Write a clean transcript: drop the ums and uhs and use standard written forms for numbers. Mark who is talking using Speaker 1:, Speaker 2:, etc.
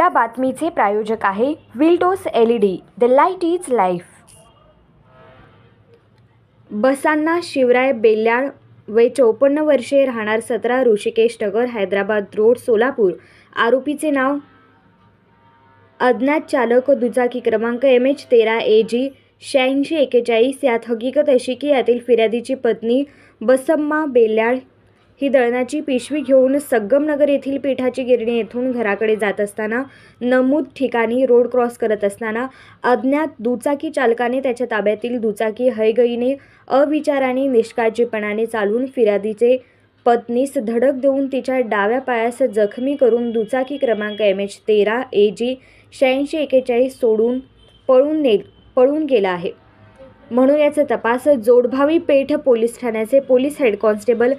Speaker 1: या बातमीचे प्रायोजक आहे Wiltos LED, the light is life. Basanna Shivray Belyal, वय 54 वर्षे, राहणार 17 ऋषिकेश नगर, हैदराबाद रोड, सोलापूर। आरोपीचे नाव अज्ञात, चालक दुचाकी क्रमांक MH13AG 8641। यात हकीकत अशी की यातील फिर्यादीची पत्नी बसम्मा बेल्याळ ही दळणाची पिशवी घेऊन संगमनगर येथील पिठाची गिरणी येथून घराकडे जात असताना नमूद ठिकाणी रोड क्रॉस करत असताना अज्ञात दुचाकी चालकाने त्याच्या ताब्यातील दुचाकी हयगईने अविचाराने निष्काळजीपणाने चालवून फिर्यादीचे पत्नीस धडक देऊन तिच्या डाव्या पायास जखमी करून दुचाकी क्रमांक MH13AG 8641 सोडून पळून गेला आहे, म्हणून याचा तपास जोडभावी पेठ पोलीस ठाण्याचे पोलीस हेड कॉन्स्टेबल